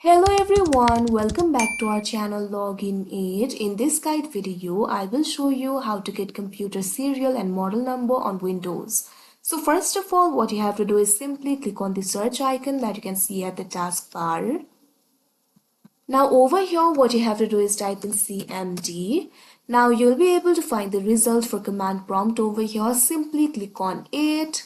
Hello everyone, welcome back to our channel Login Aid. In this guide video, I will show you how to get computer serial and model number on Windows. So first of all, what you have to do is simply click on the search icon that you can see at the taskbar. Now over here, what you have to do is type in CMD. Now you'll be able to find the result for command prompt over here. Simply click on it.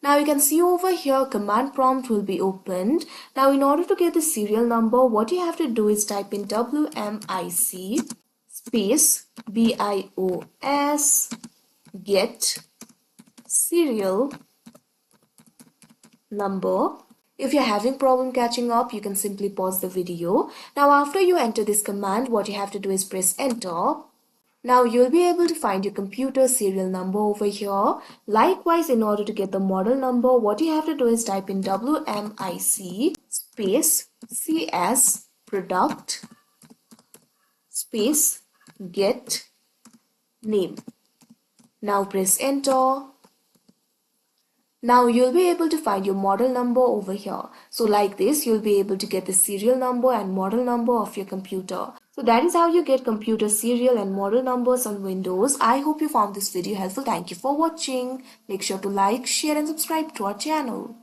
Now you can see over here command prompt will be opened. Now in order to get the serial number, what you have to do is type in WMIC space BIOS get serial number. If you're having problem catching up, you can simply pause the video. Now after you enter this command, what you have to do is press enter. Now you'll be able to find your computer serial number over here. Likewise, in order to get the model number, what you have to do is type in WMIC space CS product space get name. Now press enter. Now you'll be able to find your model number over here. So like this, you'll be able to get the serial number and model number of your computer. So that is how you get computer serial and model numbers on Windows. I hope you found this video helpful. Thank you for watching. Make sure to like, share and subscribe to our channel.